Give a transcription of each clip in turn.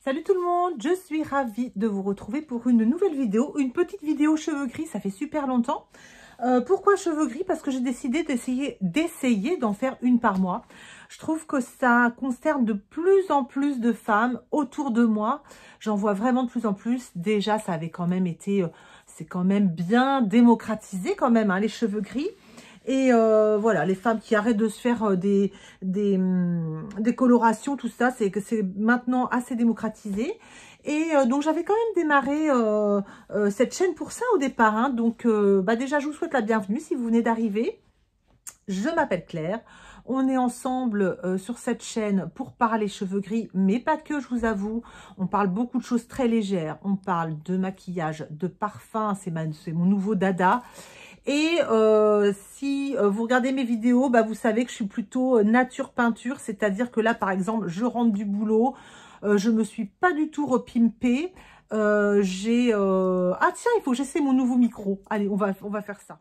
Salut tout le monde, je suis ravie de vous retrouver pour une nouvelle vidéo, une petite vidéo cheveux gris, ça fait super longtemps. Pourquoi cheveux gris? Parce que j'ai décidé d'essayer d'en faire une par mois. Je trouve que ça concerne de plus en plus de femmes autour de moi. J'en vois vraiment de plus en plus. Déjà, ça avait quand même été, c'est quand même bien démocratisé quand même, hein, les cheveux gris. Et voilà, les femmes qui arrêtent de se faire des colorations, tout ça, c'est que c'est maintenant assez démocratisé. Et donc, j'avais quand même démarré cette chaîne pour ça au départ. Hein. Donc, déjà, je vous souhaite la bienvenue si vous venez d'arriver. Je m'appelle Claire. On est ensemble sur cette chaîne pour parler cheveux gris, mais pas que, je vous avoue. On parle beaucoup de choses très légères. On parle de maquillage, de parfum, c'est mon nouveau dada. Et si vous regardez mes vidéos, vous savez que je suis plutôt nature peinture, c'est-à-dire que là, par exemple, je rentre du boulot, je me suis pas du tout repimpée. Ah tiens, il faut que j'essaie mon nouveau micro. Allez, on va faire ça.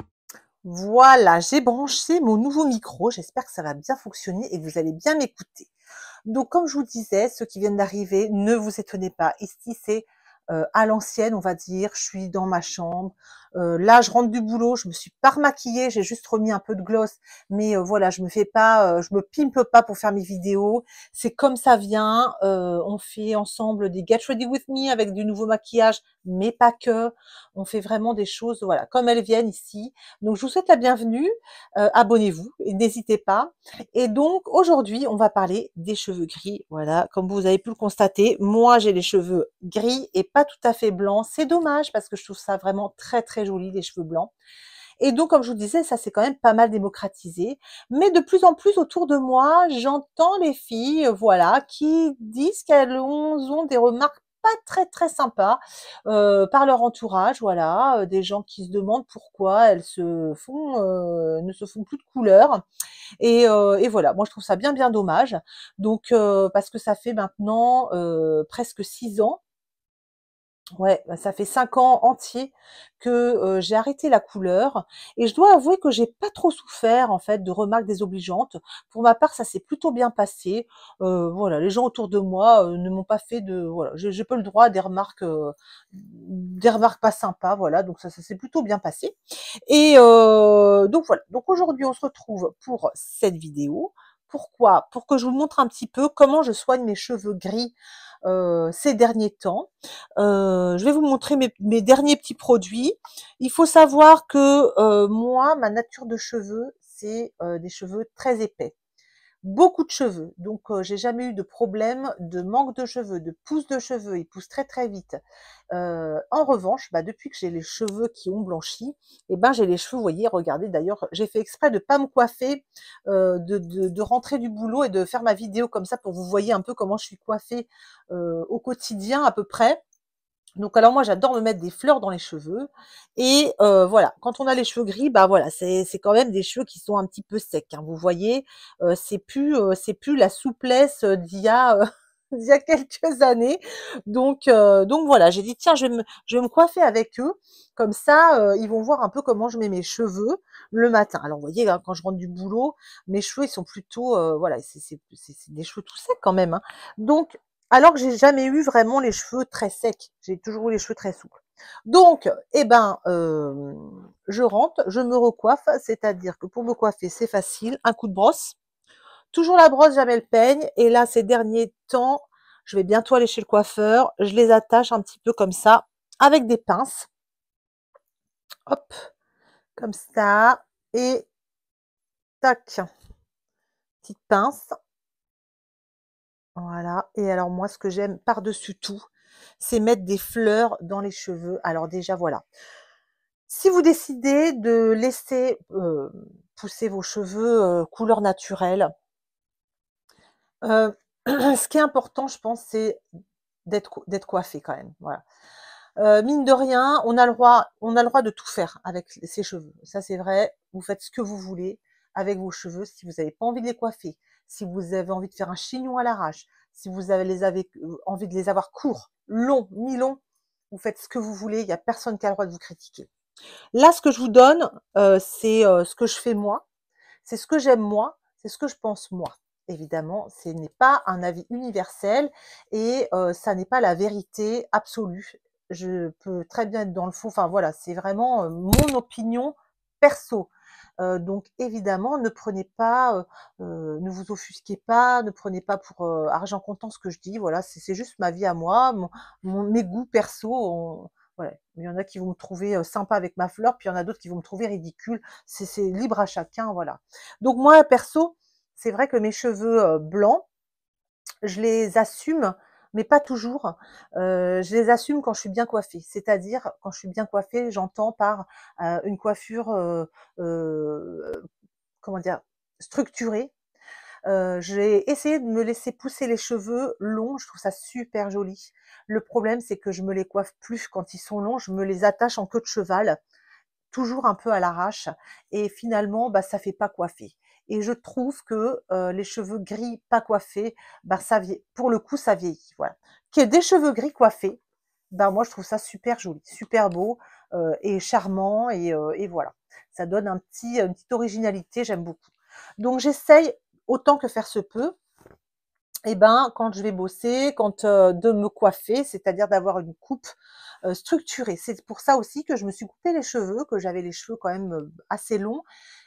Voilà, j'ai branché mon nouveau micro. J'espère que ça va bien fonctionner et que vous allez bien m'écouter. Donc, comme je vous disais, ceux qui viennent d'arriver, ne vous étonnez pas. Ici, c'est à l'ancienne, on va dire. Je suis dans ma chambre. Là, je rentre du boulot. Je me suis pas remaquillée. J'ai juste remis un peu de gloss. Mais voilà, je me pimpe pas pour faire mes vidéos. C'est comme ça vient. On fait ensemble des Get Ready With Me avec du nouveau maquillage, mais pas que. On fait vraiment des choses, voilà, comme elles viennent ici. Donc, je vous souhaite la bienvenue. Abonnez-vous et n'hésitez pas. Et donc, aujourd'hui, on va parler des cheveux gris. Voilà, comme vous avez pu le constater, moi, j'ai les cheveux gris et pas tout à fait blancs. C'est dommage parce que je trouve ça vraiment très, très joli, les cheveux blancs. Et donc, comme je vous disais, ça, c'est quand même pas mal démocratisé. Mais de plus en plus, autour de moi, j'entends les filles, voilà, qui disent qu'elles ont des remarques pas très très sympas par leur entourage, voilà, des gens qui se demandent pourquoi elles ne se font plus de couleur. Et voilà, moi je trouve ça bien bien dommage. Donc parce que ça fait maintenant presque 6 ans. Ouais, ça fait 5 ans entiers que j'ai arrêté la couleur et je dois avouer que j'ai pas trop souffert en fait de remarques désobligeantes. Pour ma part, ça s'est plutôt bien passé. Voilà, les gens autour de moi ne m'ont pas fait de voilà, j'ai pas le droit à des remarques pas sympas, voilà, donc ça s'est plutôt bien passé. Et donc voilà, donc aujourd'hui on se retrouve pour cette vidéo. Pourquoi? Pour que je vous montre un petit peu comment je soigne mes cheveux gris ces derniers temps. Je vais vous montrer mes derniers petits produits. Il faut savoir que moi, ma nature de cheveux, c'est des cheveux très épais. Beaucoup de cheveux, donc j'ai jamais eu de problème de manque de cheveux, de pousse de cheveux, ils poussent très très vite. En revanche, depuis que j'ai les cheveux qui ont blanchi, j'ai les cheveux, vous voyez, regardez d'ailleurs, j'ai fait exprès de pas me coiffer, de rentrer du boulot et de faire ma vidéo comme ça pour que vous voyez un peu comment je suis coiffée au quotidien à peu près. Donc alors moi j'adore me mettre des fleurs dans les cheveux et voilà, quand on a les cheveux gris, voilà, c'est quand même des cheveux qui sont un petit peu secs, hein, vous voyez, c'est plus la souplesse d'il y a d'il y a quelques années. Donc voilà, j'ai dit tiens, je vais me coiffer avec eux, comme ça ils vont voir un peu comment je mets mes cheveux le matin. Alors vous voyez, hein, quand je rentre du boulot, mes cheveux ils sont plutôt voilà, c'est des cheveux tout secs quand même, hein. Donc alors que j'ai jamais eu vraiment les cheveux très secs, j'ai toujours eu les cheveux très souples. Donc, je rentre, je me recoiffe, c'est-à-dire que pour me coiffer, c'est facile, un coup de brosse. Toujours la brosse, jamais le peigne. Et là, ces derniers temps, je vais bientôt aller chez le coiffeur, je les attache un petit peu comme ça, avec des pinces. Hop, comme ça. Et tac, petite pince. Voilà. Et alors moi, ce que j'aime par-dessus tout, c'est mettre des fleurs dans les cheveux. Alors déjà, voilà. Si vous décidez de laisser pousser vos cheveux couleur naturelle, ce qui est important, je pense, c'est d'être coiffé quand même. Voilà. Mine de rien, on a le droit de tout faire avec ses cheveux. Ça, c'est vrai. Vous faites ce que vous voulez avec vos cheveux. Si vous n'avez pas envie de les coiffer, si vous avez envie de faire un chignon à l'arrache, si vous avez envie de les avoir courts, longs, mi-longs, vous faites ce que vous voulez. Il n'y a personne qui a le droit de vous critiquer. Là, ce que je vous donne, c'est ce que je fais moi, c'est ce que j'aime moi, c'est ce que je pense moi. évidemment, ce n'est pas un avis universel et ça n'est pas la vérité absolue. Je peux très bien être dans le faux, enfin voilà, c'est vraiment, mon opinion perso. Donc évidemment, ne prenez pas, ne vous offusquez pas, ne prenez pas pour, argent comptant ce que je dis, voilà, c'est juste ma vie à moi, mes goûts perso, voilà. Il y en a qui vont me trouver, sympa avec ma fleur, puis il y en a d'autres qui vont me trouver ridicule. C'est libre à chacun, voilà. Donc moi, perso, c'est vrai que mes cheveux, blancs, je les assume, mais pas toujours. Je les assume quand je suis bien coiffée. C'est-à-dire, quand je suis bien coiffée, j'entends par, une coiffure, comment dire? Structurée. J'ai essayé de me laisser pousser les cheveux longs, je trouve ça super joli. Le problème, c'est que je me les coiffe plus quand ils sont longs, je me les attache en queue de cheval, toujours un peu à l'arrache et finalement, bah, ça fait pas coiffer et je trouve que, les cheveux gris pas coiffés, bah, pour le coup, ça vieillit, voilà. Qu'il y ait des cheveux gris coiffés, bah, moi, je trouve ça super joli, super beau, et charmant et voilà. Ça donne une petite originalité, j'aime beaucoup. Donc j'essaye, autant que faire se peut, et ben, quand je vais bosser, de me coiffer, c'est-à-dire d'avoir une coupe, structurée. C'est pour ça aussi que je me suis coupé les cheveux, que j'avais les cheveux quand même, assez longs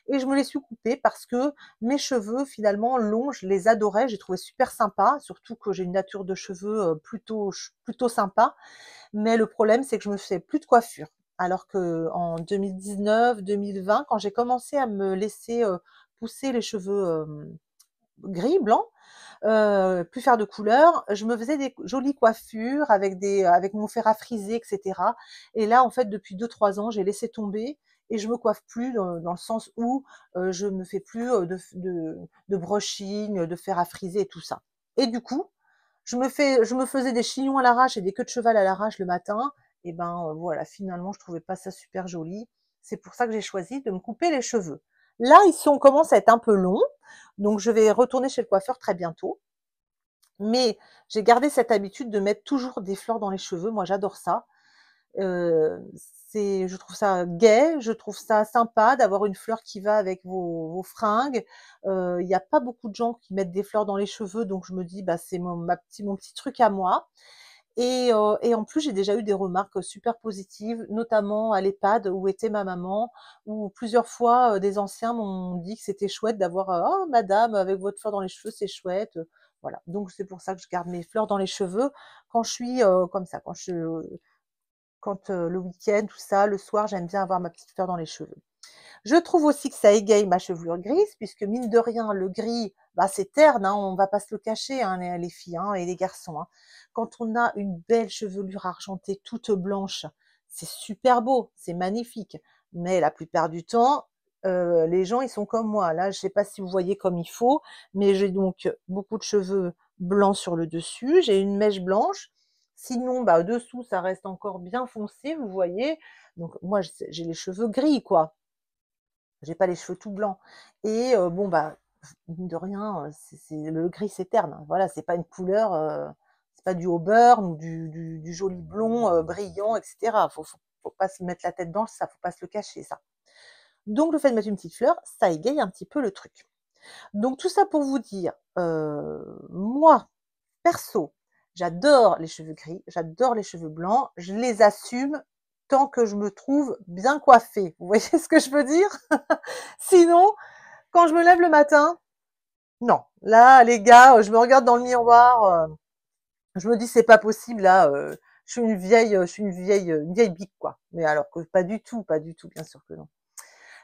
et je me les suis coupés parce que mes cheveux finalement longs, je les adorais, j'ai trouvé super sympa, surtout que j'ai une nature de cheveux, plutôt sympa. Mais le problème, c'est que je me fais plus de coiffure. Alors qu'en 2019-2020, quand j'ai commencé à me laisser, pousser les cheveux, gris, blancs, plus faire de couleurs. Je me faisais des jolies coiffures avec mon fer à friser, et cetera. Et là, en fait, depuis 2-3 ans, j'ai laissé tomber et je me coiffe plus dans le sens où, je me fais plus, de brushing, de fer à friser et tout ça. Et du coup, je me faisais des chignons à l'arrache et des queues de cheval à l'arrache le matin et ben, voilà, finalement, je trouvais pas ça super joli. C'est pour ça que j'ai choisi de me couper les cheveux. Là, commencent à être un peu longs, donc je vais retourner chez le coiffeur très bientôt. Mais j'ai gardé cette habitude de mettre toujours des fleurs dans les cheveux. Moi, j'adore ça. Heu, je trouve ça gai, je trouve ça sympa d'avoir une fleur qui va avec vos fringues. Il y a pas beaucoup de gens qui mettent des fleurs dans les cheveux, donc je me dis: «Bah, c'est mon petit truc à moi». Et en plus, j'ai déjà eu des remarques, super positives, notamment à l'EHPAD où était ma maman, où plusieurs fois, des anciens m'ont dit que c'était chouette d'avoir, «Oh madame, avec votre fleur dans les cheveux, c'est chouette», voilà. Donc c'est pour ça que je garde mes fleurs dans les cheveux quand je suis, comme ça, le week-end, tout ça, le soir, j'aime bien avoir ma petite fleur dans les cheveux. Je trouve aussi que ça égaye ma chevelure grise, puisque mine de rien, le gris, bah, c'est terne, hein, on va pas se le cacher, hein, les filles, hein, et les garçons, hein. Quand on a une belle chevelure argentée, toute blanche, c'est super beau, c'est magnifique. Mais la plupart du temps, les gens, ils sont comme moi. Là, je sais pas si vous voyez comme il faut, mais j'ai donc beaucoup de cheveux blancs sur le dessus, j'ai une mèche blanche. Sinon, bah, dessous, ça reste encore bien foncé, vous voyez. Donc moi, j'ai les cheveux gris, quoi. J'ai pas les cheveux tout blancs et bon, bah, mine de rien, c'est le gris, c'est terne, hein. Voilà, c'est pas une couleur, c'est pas du auburn ou du joli blond, brillant et cetera. Faut pas se mettre la tête dans ça, faut pas se le cacher ça. Donc le fait de mettre une petite fleur, ça égaye un petit peu le truc. Donc tout ça pour vous dire, moi, perso, j'adore les cheveux gris, j'adore les cheveux blancs, je les assume tant que je me trouve bien coiffée. Vous voyez ce que je veux dire? Sinon, quand je me lève le matin, non. Là, les gars, je me regarde dans le miroir, je me dis: «C'est pas possible là, une vieille bique quoi». Mais alors que pas du tout, bien sûr que non.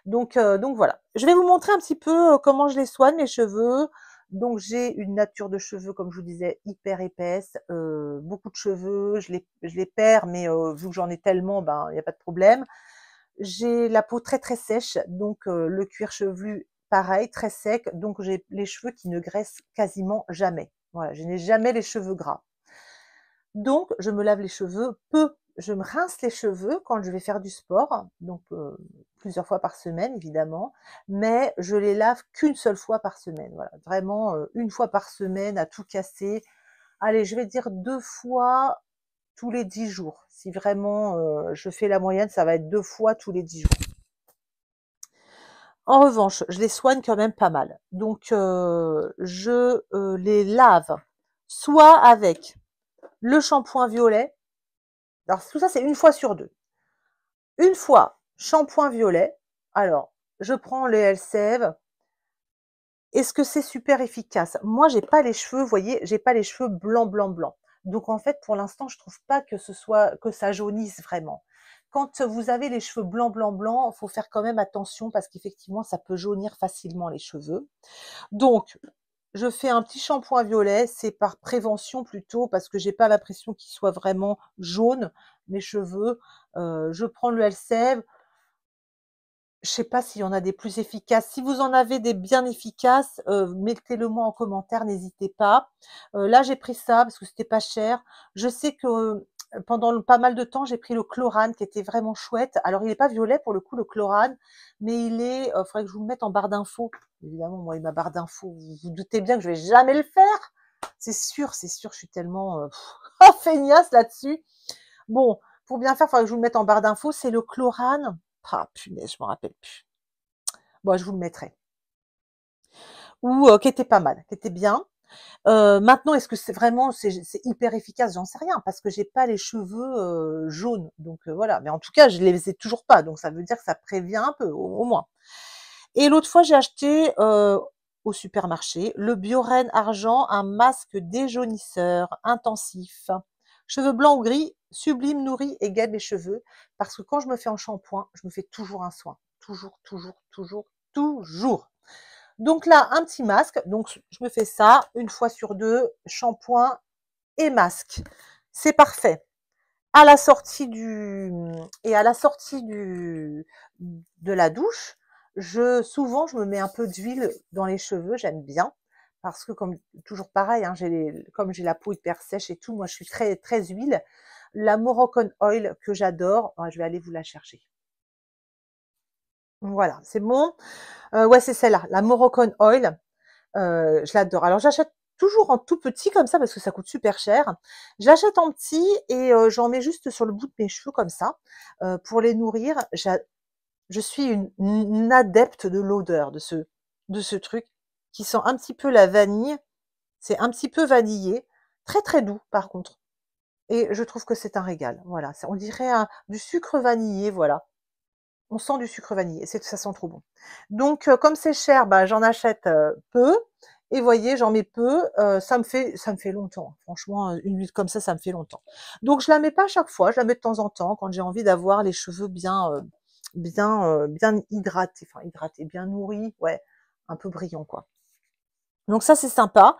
Donc voilà. Je vais vous montrer un petit peu, comment je les soigne mes cheveux. Donc j'ai une nature de cheveux, comme je vous disais, hyper épaisse, beaucoup de cheveux, je les perds, mais vu que j'en ai tellement, ben, il y a pas de problème. J'ai la peau très, très sèche, donc le cuir chevelu, pareil, très sec, donc j'ai les cheveux qui ne graissent quasiment jamais. Voilà, je n'ai jamais les cheveux gras. Donc je me lave les cheveux peu. Je me rince les cheveux quand je vais faire du sport, donc plusieurs fois par semaine évidemment, mais je les lave qu'une seule fois par semaine. Voilà, vraiment, 1 fois par semaine à tout casser. Allez, je vais dire 2 fois tous les 10 jours. Si vraiment, je fais la moyenne, ça va être 2 fois tous les 10 jours. En revanche, je les soigne quand même pas mal. Donc, je les lave soit avec le shampoing violet. Alors, tout ça, c'est une fois sur deux. Une fois, shampoing violet. Alors, je prends le Elseve. Est-ce que c'est super efficace? Moi, j'ai pas les cheveux, vous voyez, j'ai pas les cheveux blancs, blancs, blancs. Donc, en fait, pour l'instant, je trouve pas que que ça jaunisse vraiment. Quand vous avez les cheveux blancs, blancs, blancs, il faut faire quand même attention parce qu'effectivement, ça peut jaunir facilement les cheveux. Donc, je fais un petit shampoing violet, c'est par prévention plutôt parce que j'ai pas l'impression qu'ils soient vraiment jaunes, mes cheveux. Je prends le Elseve. Je sais pas s'il y en a des plus efficaces. Si vous en avez des bien efficaces, mettez-le moi en commentaire, n'hésitez pas. Là, j'ai pris ça parce que c'était pas cher. Je sais que pendant pas mal de temps, j'ai pris le Chlorane qui était vraiment chouette. Alors, il est pas violet pour le coup, le Chlorane, mais il est, faudrait que je vous le mette en barre d'infos. Évidemment, moi et ma barre d'infos, vous vous doutez bien que je vais jamais le faire. C'est sûr, je suis tellement feignasse là-dessus. Bon, pour bien faire, il faudrait que je vous le mette en barre d'infos. C'est le Chlorane. Ah, punaise, je me rappelle plus. Bon, je vous le mettrai. Ou qui était pas mal, qui était bien. Maintenant, est-ce que c'est vraiment c'est hyper efficace? J'en sais rien parce que j'ai pas les cheveux jaunes. Donc voilà. Mais en tout cas, je les ai toujours pas. Donc ça veut dire que ça prévient un peu, au moins. Et l'autre fois, j'ai acheté au supermarché le Bioren Argent, un masque déjaunisseur intensif. Cheveux blancs ou gris, sublime, nourri et gaie mes cheveux. Parce que quand je me fais en shampoing, je me fais toujours un soin. Toujours, toujours, toujours, toujours. Donc là, un petit masque. Donc, je me fais ça une fois sur deux, shampoing et masque. C'est parfait. À la sortie de la douche, souvent, je me mets un peu d'huile dans les cheveux. J'aime bien. Parce que comme toujours pareil, hein, comme j'ai la peau hyper sèche et tout, moi je suis très très huile. La Moroccan Oil que j'adore, je vais aller vous la chercher. Voilà, c'est bon. Ouais, c'est celle-là, la Moroccan Oil. Je l'adore. Alors j'achète toujours en tout petit comme ça parce que ça coûte super cher. J'achète en petit et j'en mets juste sur le bout de mes cheveux comme ça pour les nourrir. Je suis une adepte de l'odeur de ce truc qui sent un petit peu la vanille. C'est un petit peu vanillé, très très doux par contre. Et je trouve que c'est un régal. Voilà, on dirait du sucre vanillé, voilà. On sent du sucre vanillé, ça sent trop bon. Donc, comme c'est cher, bah, j'en achète peu. Et voyez, j'en mets peu, ça me fait longtemps. Franchement, une huile comme ça me fait longtemps. Donc, je la mets pas à chaque fois, je la mets de temps en temps quand j'ai envie d'avoir les cheveux bien hydratés, enfin hydratés, bien nourris, ouais, un peu brillants quoi. Donc ça, c'est sympa.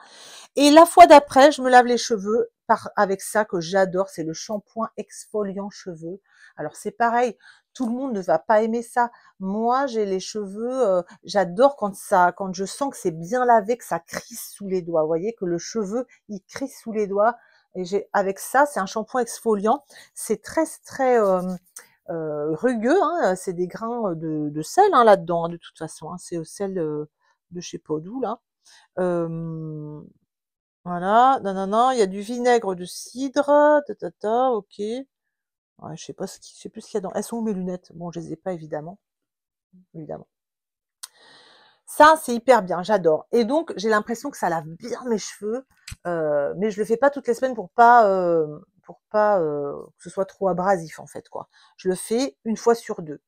Et la fois d'après, je me lave les cheveux avec ça que j'adore, c'est le shampoing exfoliant cheveux. Alors c'est pareil, tout le monde ne va pas aimer ça. Moi, j'ai les cheveux, j'adore quand je sens que c'est bien lavé, que ça crisse sous les doigts. Vous voyez que le cheveu, il crisse sous les doigts. Et avec ça, c'est un shampoing exfoliant. C'est très très rugueux, hein, c'est des grains de sel hein, là-dedans, hein, de toute façon. Hein, c'est au sel de je sais pas d'où là. Voilà, non, non, non, il y a du vinaigre de cidre, ok. Ouais, je sais plus ce qu'il y a dans. Elles sont où mes lunettes? Bon, je les ai pas évidemment, évidemment. Ça, c'est hyper bien, j'adore. Et donc, j'ai l'impression que ça lave bien mes cheveux, mais je le fais pas toutes les semaines pour pas que ce soit trop abrasif en fait quoi. Je le fais une fois sur deux.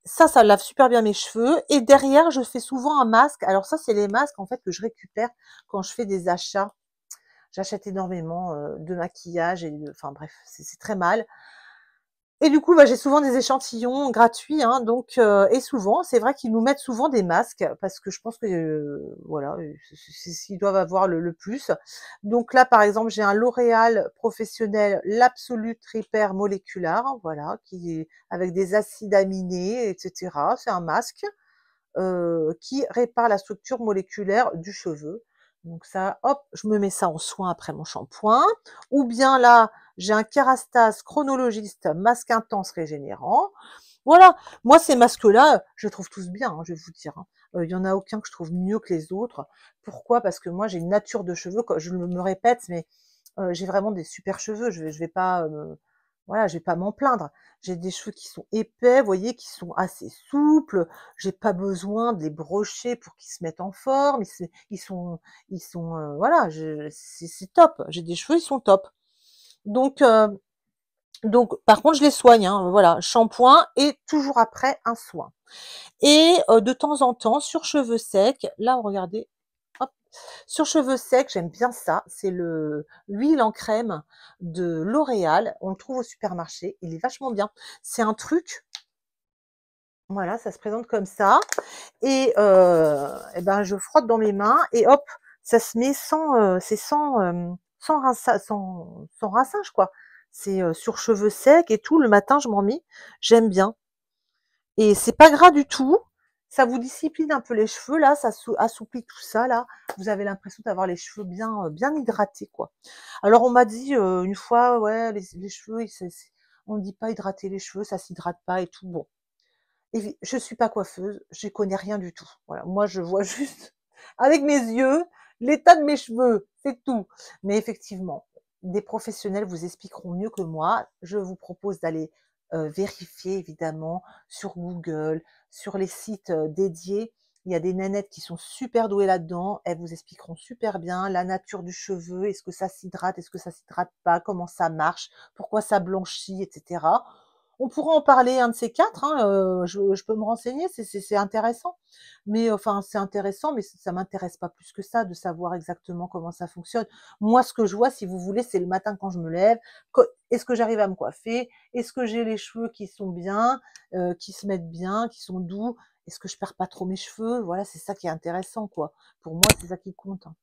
Ça lave super bien mes cheveux. Et derrière, je fais souvent un masque. Alors ça, c'est les masques en fait que je récupère quand je fais des achats. J'achète énormément de maquillage enfin bref, c'est très mal. Et du coup, bah, j'ai souvent des échantillons gratuits, hein, donc et souvent, c'est vrai qu'ils nous mettent souvent des masques parce que je pense que voilà, c'est ce qu'ils doivent avoir le plus. Donc là, par exemple, j'ai un L'Oréal professionnel, l'Absolute Repair Molecular, voilà, qui est avec des acides aminés, etc. C'est un masque qui répare la structure moléculaire du cheveu. Donc ça, hop, je me mets ça en soin après mon shampoing. Ou bien là, j'ai un Kérastase chronologiste masque intense régénérant. Voilà, moi ces masques-là, je les trouve tous bien, hein, je vais vous dire. Hein. Il y en a aucun que je trouve mieux que les autres. Pourquoi? Parce que moi j'ai une nature de cheveux, je me répète, mais j'ai vraiment des super cheveux. Je vais pas Voilà, je vais pas m'en plaindre. J'ai des cheveux qui sont épais, vous voyez, qui sont assez souples. J'ai pas besoin de les brocher pour qu'ils se mettent en forme. Ils sont, voilà, c'est top. J'ai des cheveux, ils sont top. Donc, par contre, je les soigne, hein, voilà, shampoing et toujours après un soin. Et de temps en temps, sur cheveux secs, là, regardez, hop, sur cheveux secs, j'aime bien ça. C'est l'huile en crème de L'Oréal. On le trouve au supermarché. Il est vachement bien. C'est un truc, voilà, ça se présente comme ça. Et ben, je frotte dans mes mains et hop, ça se met c'est sans rinçage, quoi. C'est sur cheveux secs et tout. Le matin, je m'en mets. J'aime bien. Et c'est pas gras du tout. Ça vous discipline un peu les cheveux, là, ça assouplit tout ça, là. Vous avez l'impression d'avoir les cheveux bien hydratés, quoi. Alors, on m'a dit une fois, ouais, les cheveux, on ne dit pas hydrater les cheveux, ça s'hydrate pas et tout. Bon, et je suis pas coiffeuse, je connais rien du tout. Voilà, moi, je vois juste avec mes yeux l'état de mes cheveux, c'est tout. Mais effectivement, des professionnels vous expliqueront mieux que moi. Je vous propose d'aller vérifier évidemment sur Google, sur les sites dédiés. Il y a des nanettes qui sont super douées là-dedans. Elles vous expliqueront super bien la nature du cheveu, est-ce que ça s'hydrate, est-ce que ça s'hydrate pas, comment ça marche, pourquoi ça blanchit, etc. On pourra en parler un de ces quatre, hein, je peux me renseigner, c'est intéressant. Mais enfin, c'est intéressant, mais ça m'intéresse pas plus que ça de savoir exactement comment ça fonctionne. Moi, ce que je vois, si vous voulez, c'est le matin quand je me lève, est-ce que j'arrive à me coiffer? Est-ce que j'ai les cheveux qui sont bien, qui se mettent bien, qui sont doux? Est-ce que je perds pas trop mes cheveux? Voilà, c'est ça qui est intéressant, quoi. Pour moi, c'est ça qui compte, hein.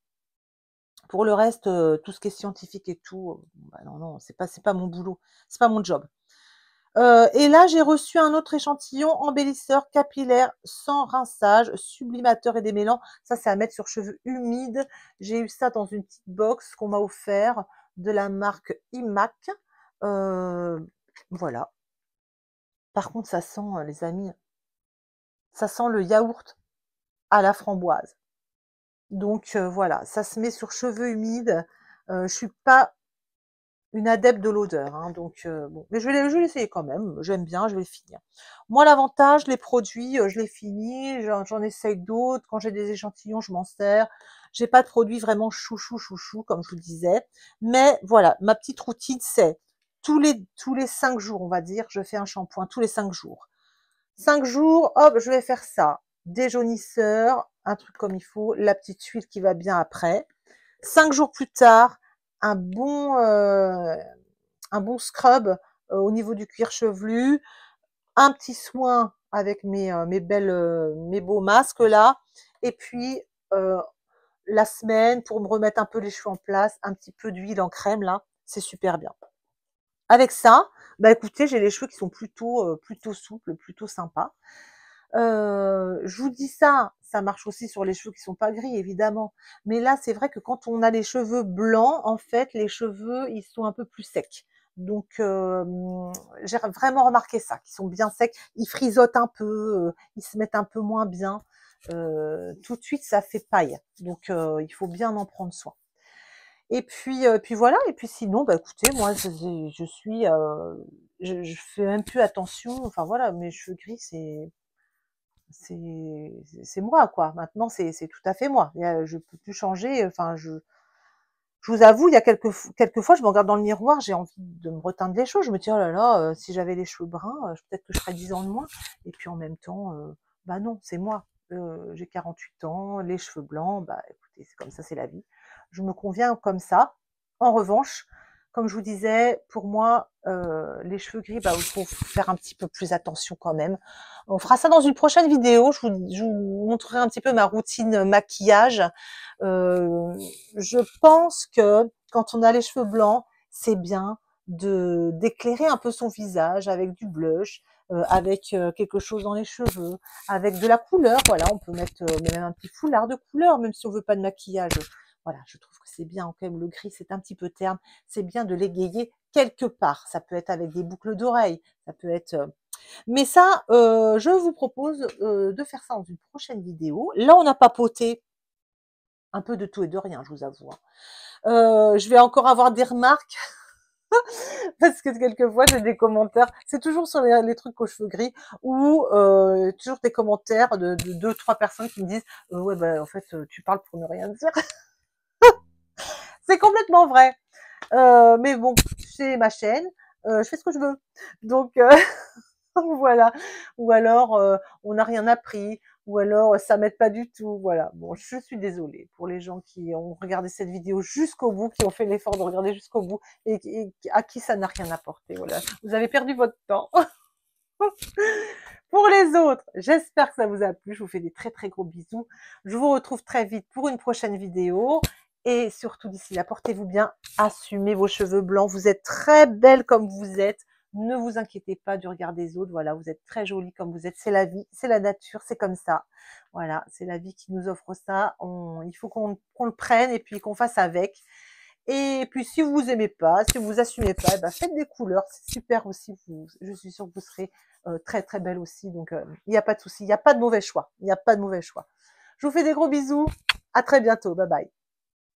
Pour le reste, tout ce qui est scientifique et tout, bah non, non, c'est pas mon boulot, c'est pas mon job. Et là, j'ai reçu un autre échantillon embellisseur capillaire sans rinçage, sublimateur et démêlant. Ça, c'est à mettre sur cheveux humides. J'ai eu ça dans une petite box qu'on m'a offert de la marque IMAC. Euh, voilà. Par contre, ça sent, les amis, ça sent le yaourt à la framboise. Donc voilà, ça se met sur cheveux humides. Je suis pas une adepte de l'odeur, hein, donc bon, mais je vais l'essayer quand même. J'aime bien, je vais le finir. Moi, l'avantage, les produits, je les finis, j'en essaye d'autres. Quand j'ai des échantillons, je m'en sers. J'ai pas de produits vraiment chouchou, comme je vous disais. Mais voilà, ma petite routine, c'est tous les 5 jours, on va dire, je fais un shampoing tous les 5 jours. 5 jours, hop, je vais faire ça. Déjaunisseur, un truc comme il faut, la petite huile qui va bien après. 5 jours plus tard, un bon, euh, un bon scrub au niveau du cuir chevelu, un petit soin avec mes beaux masques là, et puis la semaine pour me remettre un peu les cheveux en place, un petit peu d'huile en crème là, c'est super bien. Avec ça, bah écoutez, j'ai les cheveux qui sont plutôt souples, plutôt sympas. Je vous dis ça, ça marche aussi sur les cheveux qui sont pas gris, évidemment. Mais là, c'est vrai que quand on a les cheveux blancs, en fait, les cheveux, ils sont un peu plus secs. Donc, j'ai vraiment remarqué ça, qu'ils sont bien secs. Ils frisotent un peu, ils se mettent un peu moins bien. Tout de suite, ça fait paille. Donc, il faut bien en prendre soin. Et puis voilà. Et puis sinon, bah écoutez, moi, je suis, je fais même plus attention. Enfin voilà, mes cheveux gris, c'est moi, quoi. Maintenant, c'est tout à fait moi. Je peux plus changer. Enfin, je vous avoue, il y a quelques fois, je me regarde dans le miroir, j'ai envie de me reteindre les cheveux. Je me dis, oh là là, si j'avais les cheveux bruns, peut-être que je ferais 10 ans de moins. Et puis en même temps, bah non, c'est moi. J'ai 48 ans, les cheveux blancs, bah écoutez, c'est comme ça, c'est la vie. Je me conviens comme ça. En revanche, comme je vous disais, pour moi, les cheveux gris, bah, il faut faire un petit peu plus attention quand même. On fera ça dans une prochaine vidéo. Je vous montrerai un petit peu ma routine maquillage. Euh, je pense que quand on a les cheveux blancs, c'est bien d'éclairer un peu son visage avec du blush, avec quelque chose dans les cheveux, avec de la couleur. Voilà, on peut mettre même un petit foulard de couleur, même si on veut pas de maquillage. Voilà, je trouve que c'est bien quand même. Le gris, c'est un petit peu terne. C'est bien de l'égayer quelque part. Ça peut être avec des boucles d'oreilles. Ça peut être. Mais ça, je vous propose de faire ça dans une prochaine vidéo. Là, on a papoté un peu de tout et de rien, je vous avoue, hein. Je vais encore avoir des remarques. Parce que quelquefois, j'ai des commentaires, c'est toujours sur les trucs aux cheveux gris, ou toujours des commentaires de 2, 3 personnes qui me disent ouais, bah, en fait, tu parles pour ne rien dire. C'est complètement vrai. Mais bon, c'est ma chaîne, je fais ce que je veux. Donc, voilà. Ou alors, on n'a rien appris, ou alors, ça m'aide pas du tout. Voilà. Bon, je suis désolée pour les gens qui ont regardé cette vidéo jusqu'au bout, qui ont fait l'effort de regarder jusqu'au bout, et à qui ça n'a rien apporté. Voilà. Vous avez perdu votre temps. Pour les autres, j'espère que ça vous a plu. Je vous fais des très très gros bisous. Je vous retrouve très vite pour une prochaine vidéo. Et surtout d'ici là, portez-vous bien, assumez vos cheveux blancs. Vous êtes très belle comme vous êtes. Ne vous inquiétez pas du regard des autres. Voilà, vous êtes très jolie comme vous êtes. C'est la vie, c'est la nature, c'est comme ça. Voilà, c'est la vie qui nous offre ça. Il faut qu'on le prenne et puis qu'on fasse avec. Et puis, si vous aimez pas, si vous assumez pas, eh ben, faites des couleurs. C'est super aussi. Je suis sûre que vous serez très, très belle aussi. Donc, il n'y a pas de souci. Il n'y a pas de mauvais choix. Il n'y a pas de mauvais choix. Je vous fais des gros bisous. À très bientôt. Bye bye.